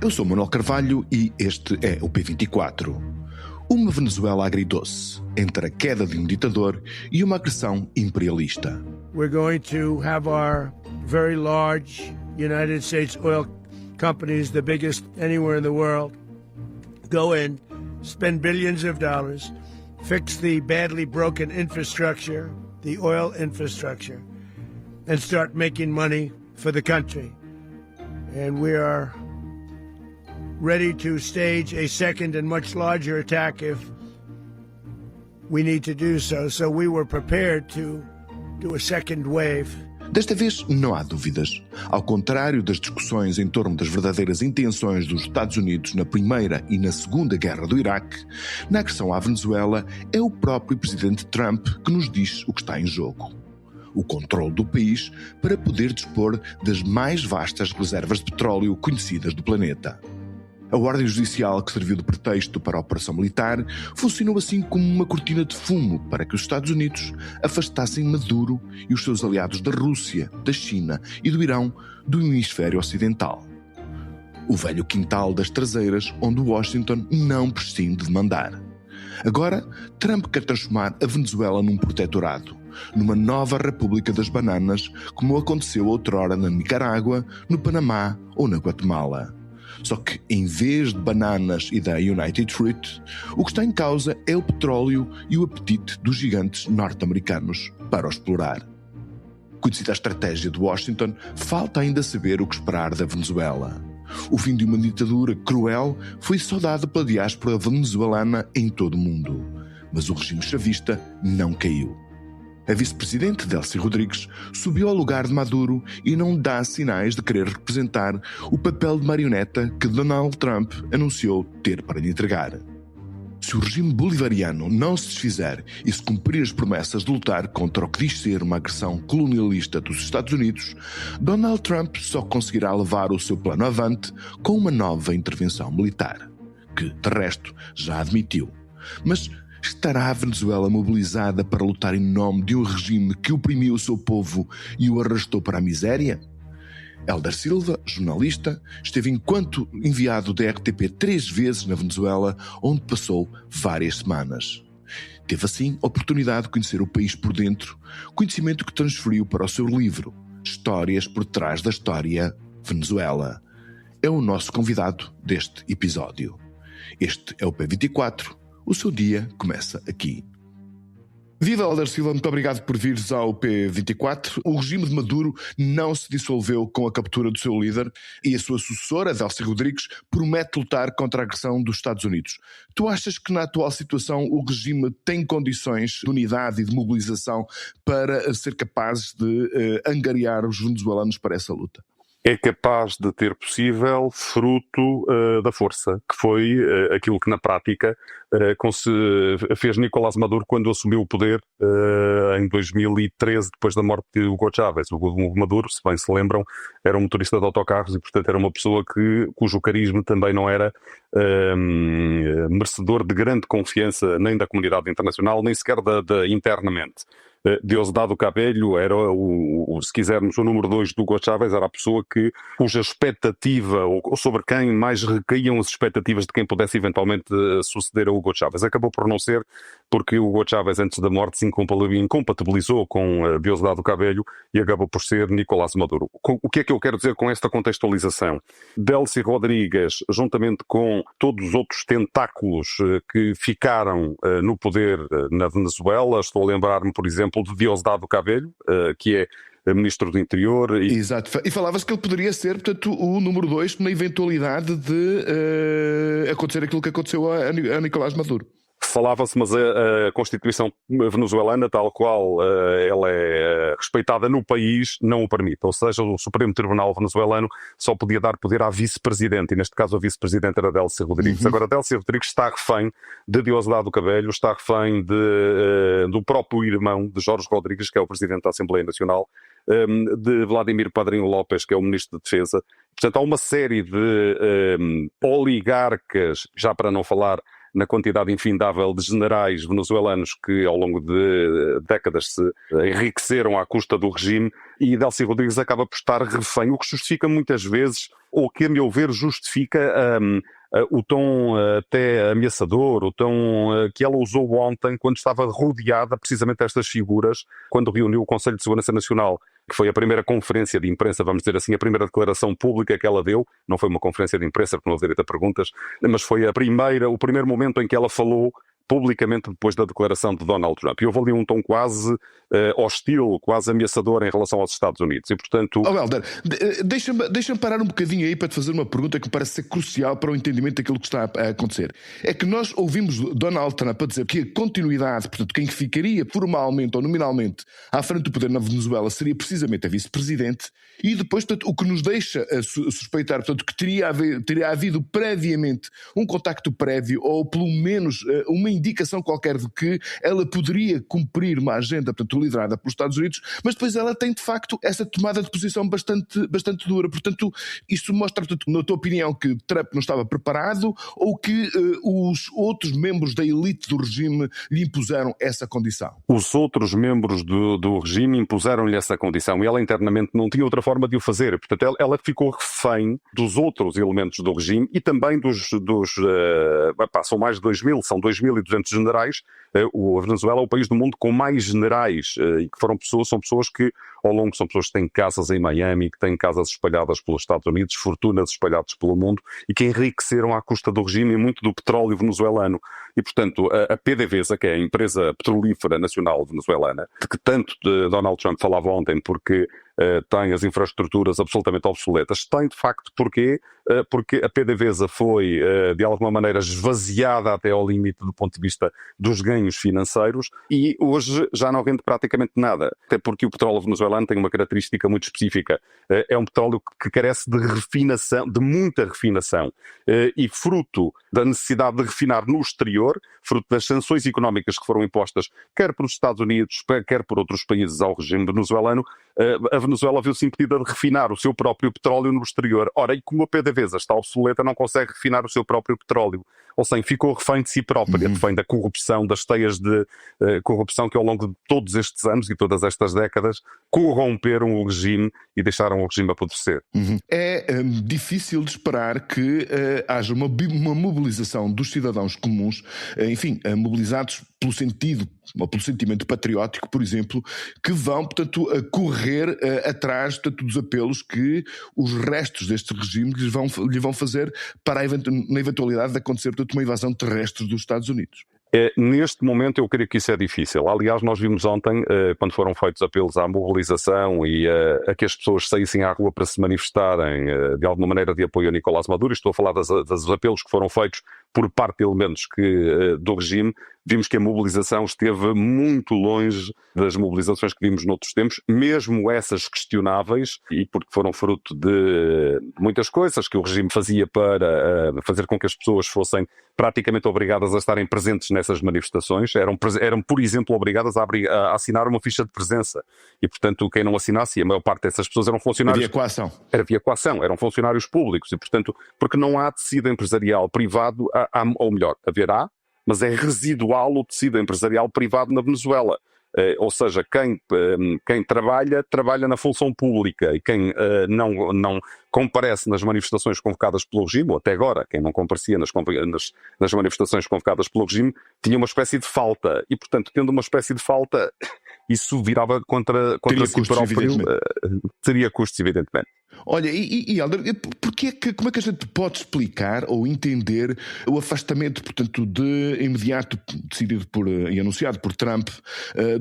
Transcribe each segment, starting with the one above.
Eu sou Manuel Carvalho e este é o P24. Uma Venezuela agridoce entre a queda de um ditador e uma agressão imperialista. We're going to have our very large United States oil companies, the biggest anywhere in the world, go in, spend billions of dollars, fix the badly broken infrastructure, the oil infrastructure, and start making money for the country. And we are ready to stage a second and much larger attack if we need to do so. So we were prepared to do a second wave. Desta vez não há dúvidas. Ao contrário das discussões em torno das verdadeiras intenções dos Estados Unidos na Primeira e na Segunda Guerra do Iraque, na agressão à Venezuela é o próprio presidente Trump que nos diz o que está em jogo. O controle do país para poder dispor das mais vastas reservas de petróleo conhecidas do planeta. A ordem judicial que serviu de pretexto para a operação militar funcionou assim como uma cortina de fumo para que os Estados Unidos afastassem Maduro e os seus aliados da Rússia, da China e do Irão do hemisfério ocidental. O velho quintal das traseiras onde Washington não prescinde de mandar. Agora, Trump quer transformar a Venezuela num protetorado, numa nova República das Bananas, como aconteceu outrora na Nicarágua, no Panamá ou na Guatemala. Só que, em vez de bananas e da United Fruit, o que está em causa é o petróleo e o apetite dos gigantes norte-americanos para o explorar. Conhecida a estratégia de Washington, falta ainda saber o que esperar da Venezuela. O fim de uma ditadura cruel foi saudado pela diáspora venezuelana em todo o mundo, mas o regime chavista não caiu. A vice-presidente Delcy Rodrigues subiu ao lugar de Maduro e não dá sinais de querer representar o papel de marioneta que Donald Trump anunciou ter para lhe entregar. Se o regime bolivariano não se desfizer e se cumprir as promessas de lutar contra o que diz ser uma agressão colonialista dos Estados Unidos, Donald Trump só conseguirá levar o seu plano avante com uma nova intervenção militar, que, de resto, já admitiu. Mas estará a Venezuela mobilizada para lutar em nome de um regime que oprimiu o seu povo e o arrastou para a miséria? Hélder Silva, jornalista, esteve enquanto enviado da RTP 3 vezes na Venezuela, onde passou várias semanas. Teve assim a oportunidade de conhecer o país por dentro, conhecimento que transferiu para o seu livro, Histórias por Trás da História, Venezuela. É o nosso convidado deste episódio. Este é o P24. O seu dia começa aqui. Viva, Hélder Silva, muito obrigado por vires ao P24. O regime de Maduro não se dissolveu com a captura do seu líder e a sua sucessora, Delcy Rodrigues, promete lutar contra a agressão dos Estados Unidos. Tu achas que na atual situação o regime tem condições de unidade e de mobilização para ser capaz de angariar os venezuelanos para essa luta? É capaz de ter possível fruto da força, que foi aquilo que na prática fez Nicolás Maduro quando assumiu o poder em 2013, depois da morte de Hugo Chávez. O Maduro, se bem se lembram, era um motorista de autocarros e, portanto, era uma pessoa cujo carisma também não era merecedor de grande confiança nem da comunidade internacional, nem sequer internamente. Diosdado Cabello era, se quisermos, o número 2 do Hugo Chávez, era a pessoa cuja expectativa, ou sobre quem mais recaíam as expectativas de quem pudesse eventualmente suceder a Hugo Chávez. Acabou por não ser, porque o Hugo Chávez, antes da morte, se incompatibilizou com Diosdado Cabello e acabou por ser Nicolás Maduro. O que é que eu quero dizer com esta contextualização? Delcy Rodrigues, juntamente com todos os outros tentáculos que ficaram no poder na Venezuela, estou a lembrar-me, por exemplo, de Diosdado Cabello, que é Ministro do Interior. Exato. E falava-se que ele poderia ser, portanto, o número 2 na eventualidade de acontecer aquilo que aconteceu a Nicolás Maduro. Falava-se, mas a Constituição venezuelana, tal qual ela é respeitada no país, não o permite. Ou seja, o Supremo Tribunal venezuelano só podia dar poder à vice-presidente, e neste caso a vice-presidente era Delcy Rodrigues. Agora, Delcy Rodrigues está refém de Diosdado Cabello, está refém do próprio irmão de Jorge Rodrigues, que é o presidente da Assembleia Nacional, de Vladimir Padrinho López, que é o Ministro de Defesa. Portanto, há uma série de oligarcas, já para não falar na quantidade infindável de generais venezuelanos que ao longo de décadas se enriqueceram à custa do regime, e Delcy Rodrigues acaba por estar refém, o que justifica muitas vezes, ou que a meu ver justifica o tom até ameaçador, o tom que ela usou ontem quando estava rodeada precisamente destas figuras, quando reuniu o Conselho de Segurança Nacional, que foi a primeira conferência de imprensa, vamos dizer assim, a primeira declaração pública que ela deu. Não foi uma conferência de imprensa, porque não houve direito a perguntas, mas foi o primeiro momento em que ela falou publicamente depois da declaração de Donald Trump. E houve ali um tom quase hostil, quase ameaçador em relação aos Estados Unidos. E, portanto... Helder, deixa-me parar um bocadinho aí para te fazer uma pergunta que me parece ser crucial para o entendimento daquilo que está a acontecer. É que nós ouvimos Donald Trump a dizer que a continuidade, portanto, quem ficaria formalmente ou nominalmente à frente do poder na Venezuela seria precisamente a vice-presidente, e depois, portanto, o que nos deixa suspeitar, portanto, que teria havido previamente um contacto prévio, ou pelo menos uma indicação qualquer de que ela poderia cumprir uma agenda, portanto, liderada pelos Estados Unidos, mas depois ela tem, de facto, essa tomada de posição bastante dura. Portanto, isto mostra, portanto, na tua opinião, que Trump não estava preparado, ou que os outros membros da elite do regime lhe impuseram essa condição? Os outros membros do regime impuseram-lhe essa condição, e ela internamente não tinha outra forma de o fazer. Portanto, ela ficou refém dos outros elementos do regime e também são mais de 2.000, são 2.200 generais. A Venezuela é o país do mundo com mais generais, e que são pessoas que ao longo são pessoas que têm casas em Miami, que têm casas espalhadas pelos Estados Unidos, fortunas espalhadas pelo mundo, e que enriqueceram à custa do regime e muito do petróleo venezuelano. E, portanto, a PDVSA, que é a empresa petrolífera nacional venezuelana, de que tanto Donald Trump falava ontem, porque tem as infraestruturas absolutamente obsoletas, tem de facto porquê? Porque a PDVSA foi, de alguma maneira, esvaziada até ao limite do ponto de vista dos ganhos financeiros, e hoje já não rende praticamente nada, até porque o petróleo venezuelano tem uma característica muito específica. É um petróleo que carece de refinação, de muita refinação, e fruto da necessidade de refinar no exterior, fruto das sanções económicas que foram impostas, quer pelos Estados Unidos, quer por outros países ao regime venezuelano, a Venezuela viu-se impedida de refinar o seu próprio petróleo no exterior. Ora, e como a PDVSA está obsoleta, não consegue refinar o seu próprio petróleo. Ou seja, ficou refém de si própria, refém da corrupção, das teias de corrupção que ao longo de todos estes anos e todas estas décadas corromperam o regime e deixaram o regime apodrecer. É difícil de esperar que haja uma mobilização dos cidadãos comuns, mobilizados pelo sentimento patriótico, por exemplo, que vão, portanto, correr atrás, portanto, dos apelos que os restos deste regime lhe vão fazer na eventualidade de acontecer, portanto, uma invasão terrestre dos Estados Unidos. Neste momento eu creio que isso é difícil. Aliás, nós vimos ontem, quando foram feitos apelos à mobilização e a que as pessoas saíssem à rua para se manifestarem de alguma maneira de apoio a Nicolás Maduro, estou a falar dos apelos que foram feitos por parte de elementos do regime, vimos que a mobilização esteve muito longe das mobilizações que vimos noutros tempos, mesmo essas questionáveis, e porque foram fruto de muitas coisas que o regime fazia para fazer com que as pessoas fossem praticamente obrigadas a estarem presentes nessas manifestações, eram por exemplo, obrigadas a assinar uma ficha de presença. E, portanto, quem não assinasse, a maior parte dessas pessoas eram funcionários... Havia coação. Era via coação, eram funcionários públicos. E, portanto, porque não há tecido empresarial privado, ou melhor, haverá, mas é residual o tecido empresarial privado na Venezuela. Ou seja, quem trabalha na função pública, e quem não comparece nas manifestações convocadas pelo regime, ou até agora, quem não comparecia nas manifestações convocadas pelo regime, tinha uma espécie de falta. E, portanto, tendo uma espécie de falta, isso virava contra si próprio. Teria custos, evidentemente. Olha, Helder, como é que a gente pode explicar ou entender o afastamento, portanto, imediato, decidido e anunciado por Trump,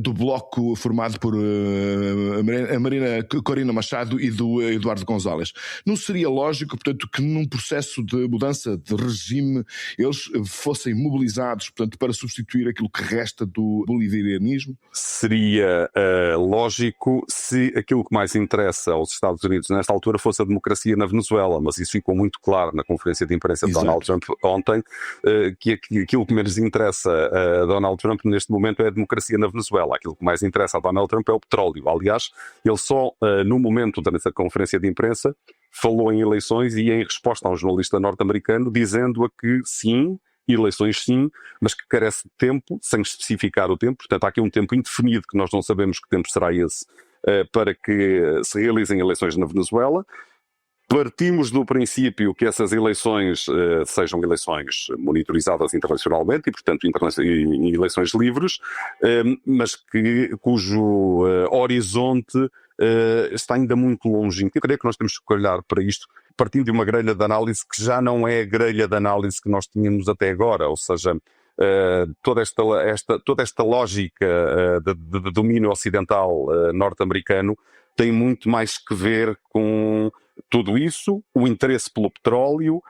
do bloco formado por a Marina Corina Machado e do Eduardo González? Não seria lógico, portanto, que num processo de mudança de regime eles fossem mobilizados, portanto, para substituir aquilo que resta do bolivarianismo? Seria lógico se aquilo que mais interessa aos Estados Unidos nesta altura fosse a democracia na Venezuela, mas isso ficou muito claro na conferência de imprensa de Donald Trump ontem, que aquilo que menos interessa a Donald Trump neste momento é a democracia na Venezuela. Aquilo que mais interessa a Donald Trump é o petróleo. Aliás, ele só no momento dessa conferência de imprensa falou em eleições e em resposta a um jornalista norte-americano dizendo-a que sim, eleições sim, mas que carece de tempo, sem especificar o tempo. Portanto, há aqui um tempo indefinido que nós não sabemos que tempo será esse para que se realizem eleições na Venezuela. Partimos do princípio que essas eleições sejam eleições monitorizadas internacionalmente e, portanto, eleições livres, mas cujo horizonte está ainda muito longe. Eu creio que nós temos que olhar para isto partindo de uma grelha de análise que já não é a grelha de análise que nós tínhamos até agora, ou seja, toda esta lógica de domínio ocidental norte-americano tem muito mais que ver com tudo isso. O interesse pelo petróleo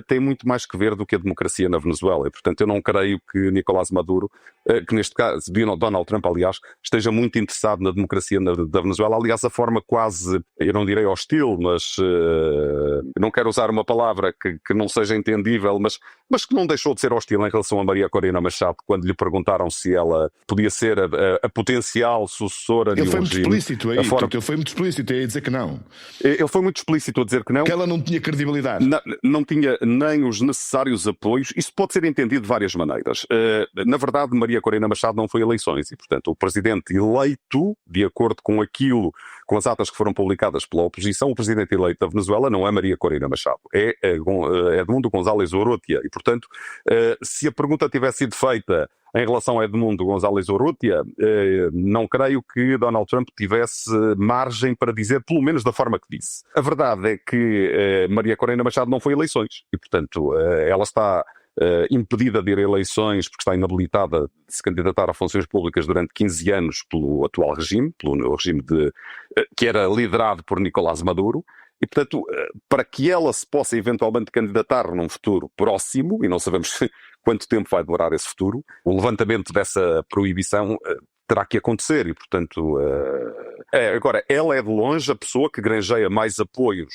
tem muito mais que ver do que a democracia na Venezuela. E, portanto, eu não creio que Nicolás Maduro, que neste caso, Donald Trump, aliás, esteja muito interessado na democracia da Venezuela. Aliás, a forma quase, eu não direi hostil, mas não quero usar uma palavra que não seja entendível, mas que não deixou de ser hostil em relação a Maria Corina Machado, quando lhe perguntaram se ela podia ser a potencial sucessora de um regime. Ele foi muito explícito aí, ele foi muito explícito a dizer que não. Ele foi muito explícito a dizer que não. Que ela não tinha credibilidade. Não tinha nem os necessários apoios. Isso pode ser entendido de várias maneiras. Na verdade, Maria Corina Machado não foi eleições e, portanto, o presidente eleito, de acordo com as atas que foram publicadas pela oposição, o presidente eleito da Venezuela não é Maria Corina Machado, é Edmundo González Urrutia. E, portanto, se a pergunta tivesse sido feita em relação a Edmundo González Urrutia, não creio que Donald Trump tivesse margem para dizer, pelo menos da forma que disse. A verdade é que Maria Corina Machado não foi eleições e, portanto, ela está impedida de ir a eleições porque está inabilitada de se candidatar a funções públicas durante 15 anos pelo atual regime, pelo regime que era liderado por Nicolás Maduro. E, portanto, para que ela se possa eventualmente candidatar num futuro próximo, e não sabemos quanto tempo vai demorar esse futuro, o levantamento dessa proibição terá que acontecer. E, portanto, agora, ela é de longe a pessoa que granjeia mais apoios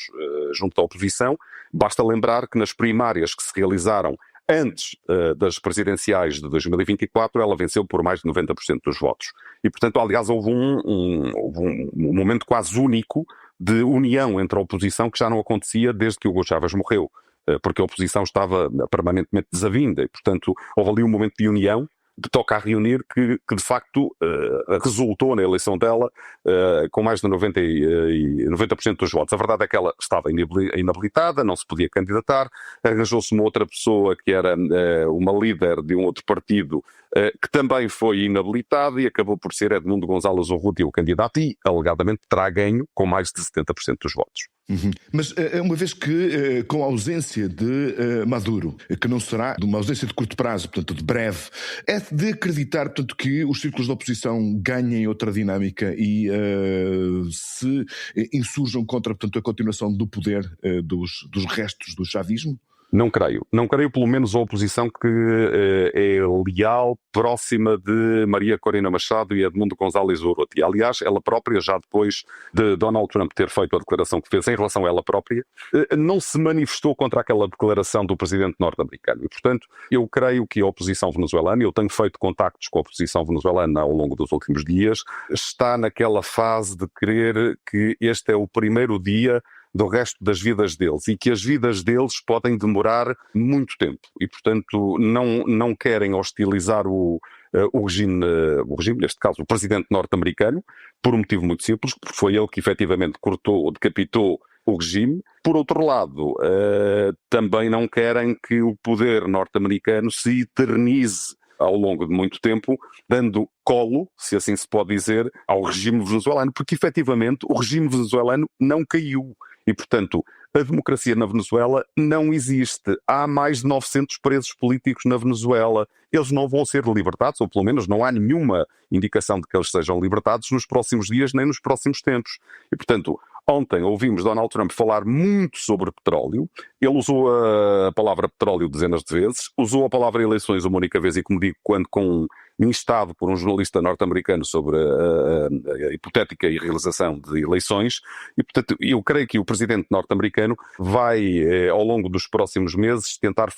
junto à oposição. Basta lembrar que nas primárias que se realizaram antes das presidenciais de 2024, ela venceu por mais de 90% dos votos. E, portanto, aliás, houve um momento quase único de união entre a oposição que já não acontecia desde que Hugo Chávez morreu, porque a oposição estava permanentemente desavinda e, portanto, houve ali um momento de união, de toca a reunir, que de facto resultou na eleição dela com mais de 90% dos votos. A verdade é que ela estava inabilitada, não se podia candidatar, arranjou-se uma outra pessoa que era uma líder de um outro partido que também foi inabilitada e acabou por ser Edmundo González Urrutia o candidato e, alegadamente, terá ganho com mais de 70% dos votos. Uhum. Mas uma vez que, com a ausência de Maduro, que não será de uma ausência de curto prazo, portanto de breve, é de acreditar, portanto, que os círculos da oposição ganhem outra dinâmica e se insurjam contra, portanto, a continuação do poder dos restos do chavismo? Não creio, pelo menos a oposição que é leal, próxima de Maria Corina Machado e Edmundo González Urrutia. Aliás, ela própria, já depois de Donald Trump ter feito a declaração que fez em relação a ela própria, não se manifestou contra aquela declaração do presidente norte-americano. E, portanto, eu creio que a oposição venezuelana, eu tenho feito contactos com a oposição venezuelana ao longo dos últimos dias, está naquela fase de querer que este é o primeiro dia do resto das vidas deles e que as vidas deles podem demorar muito tempo e, portanto, não querem hostilizar o regime, neste caso o presidente norte-americano, por um motivo muito simples, porque foi ele que efetivamente decapitou o regime. Por outro lado, também não querem que o poder norte-americano se eternize ao longo de muito tempo, dando colo, se assim se pode dizer, ao regime venezuelano, porque efetivamente o regime venezuelano não caiu. E, portanto, a democracia na Venezuela não existe. Há mais de 900 presos políticos na Venezuela. Eles não vão ser libertados, ou pelo menos não há nenhuma indicação de que eles sejam libertados nos próximos dias nem nos próximos tempos. E, portanto, ontem ouvimos Donald Trump falar muito sobre petróleo. Ele usou a palavra petróleo dezenas de vezes, usou a palavra eleições uma única vez e, como digo, quando instado por um jornalista norte-americano sobre a hipotética realização de eleições. E, portanto, eu creio que o presidente norte-americano vai, ao longo dos próximos meses, tentar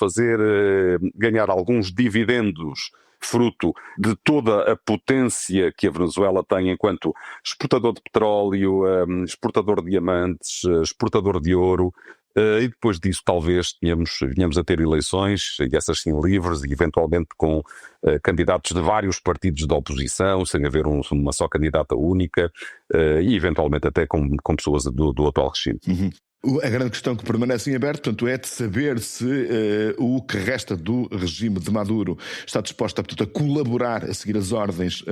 ganhar alguns dividendos fruto de toda a potência que a Venezuela tem enquanto exportador de petróleo, exportador de diamantes, exportador de ouro. e depois disso talvez venhamos a ter eleições, e essas sim livres, e eventualmente com candidatos de vários partidos da oposição, sem haver uma só candidata única, e eventualmente até com pessoas do atual regime. Uhum. A grande questão que permanece em aberto, portanto, é de saber se o que resta do regime de Maduro está disposto a colaborar, a seguir as ordens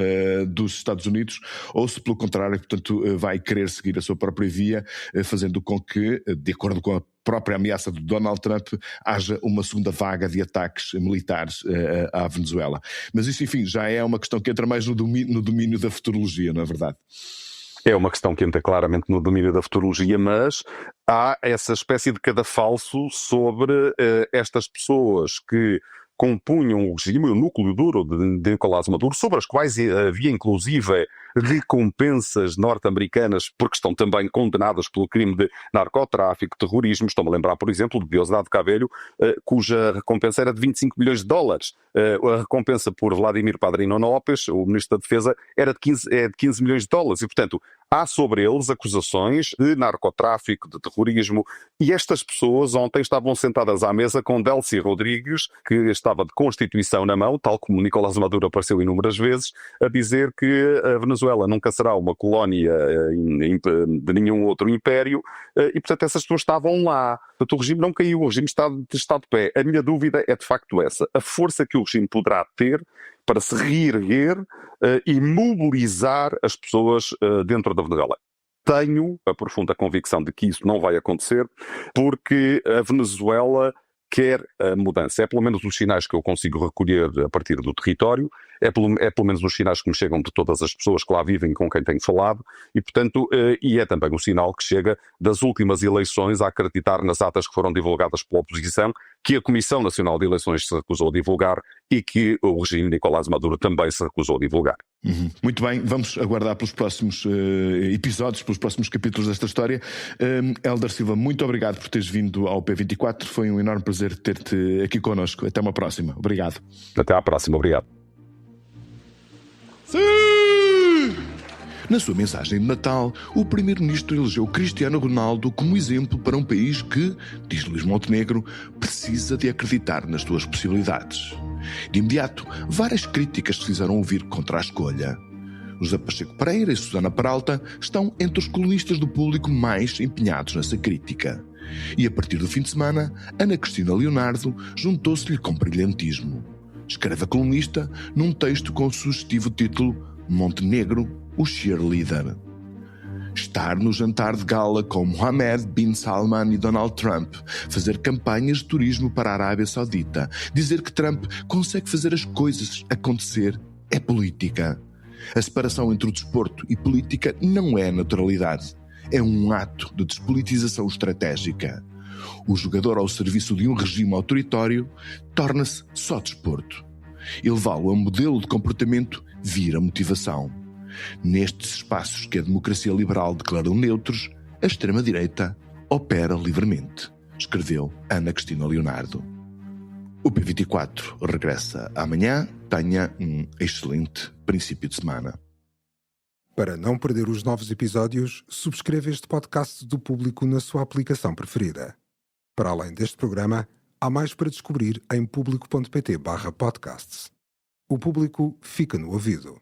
dos Estados Unidos, ou se, pelo contrário, portanto, vai querer seguir a sua própria via, fazendo com que, de acordo com a própria ameaça de Donald Trump, haja uma segunda vaga de ataques militares à Venezuela. Mas isso, enfim, já é uma questão que entra mais no domínio da futurologia, não é verdade? É uma questão que entra claramente no domínio da futurologia, mas há essa espécie de cadafalso sobre estas pessoas que compunham o regime, o núcleo duro de Nicolás Maduro, sobre as quais havia inclusive recompensas norte-americanas, porque estão também condenadas pelo crime de narcotráfico, terrorismo. Estou-me a lembrar, por exemplo, de Diosdado Cabello, cuja recompensa era de 25 milhões de dólares. A recompensa por Vladimir Padrino López, o ministro da Defesa, era de 15 milhões de dólares. E, portanto, há sobre eles acusações de narcotráfico, de terrorismo, e estas pessoas ontem estavam sentadas à mesa com Delcy Rodrigues, que estava de Constituição na mão, tal como Nicolás Maduro apareceu inúmeras vezes, a dizer que a Venezuela nunca será uma colónia de nenhum outro império, e portanto essas pessoas estavam lá. Portanto, o regime não caiu, o regime está de pé. A minha dúvida é de facto essa, a força que o regime poderá ter para se reerguer e mobilizar as pessoas dentro da Venezuela. Tenho a profunda convicção de que isso não vai acontecer, porque a Venezuela quer a mudança. É pelo menos os sinais que eu consigo recolher a partir do território, é pelo menos os sinais que me chegam de todas as pessoas que lá vivem, com quem tenho falado, e portanto, e é também um sinal que chega das últimas eleições a acreditar nas atas que foram divulgadas pela oposição, que a Comissão Nacional de Eleições se recusou a divulgar e que o regime de Nicolás Maduro também se recusou a divulgar. Uhum. Muito bem, vamos aguardar pelos próximos episódios, pelos próximos capítulos desta história. Hélder Silva, muito obrigado por teres vindo ao P24, foi um enorme prazer ter-te aqui connosco. Até uma próxima, obrigado. Até à próxima, obrigado. Sim! Na sua mensagem de Natal, o primeiro-ministro elegeu Cristiano Ronaldo como exemplo para um país que, diz Luís Montenegro, precisa de acreditar nas suas possibilidades. De imediato, várias críticas se fizeram ouvir contra a escolha. José Pacheco Pereira e Susana Peralta estão entre os colunistas do Público mais empenhados nessa crítica. E a partir do fim de semana, Ana Cristina Leonardo juntou-se-lhe com brilhantismo. Escreve a colunista num texto com o sugestivo título Montenegro, o cheerleader. Estar no jantar de gala com Mohammed bin Salman e Donald Trump, fazer campanhas de turismo para a Arábia Saudita, dizer que Trump consegue fazer as coisas acontecer, é política. A separação entre o desporto e política não é naturalidade, é um ato de despolitização estratégica. O jogador ao serviço de um regime autoritário torna-se só desporto. Elevá-lo a um modelo de comportamento vira motivação. Nestes espaços que a democracia liberal declarou neutros, a extrema-direita opera livremente, escreveu Ana Cristina Leonardo. O P24 regressa amanhã. Tenha um excelente princípio de semana. Para não perder os novos episódios, subscreva este podcast do Público na sua aplicação preferida. Para além deste programa, há mais para descobrir em público.pt/podcasts. O Público fica no ouvido.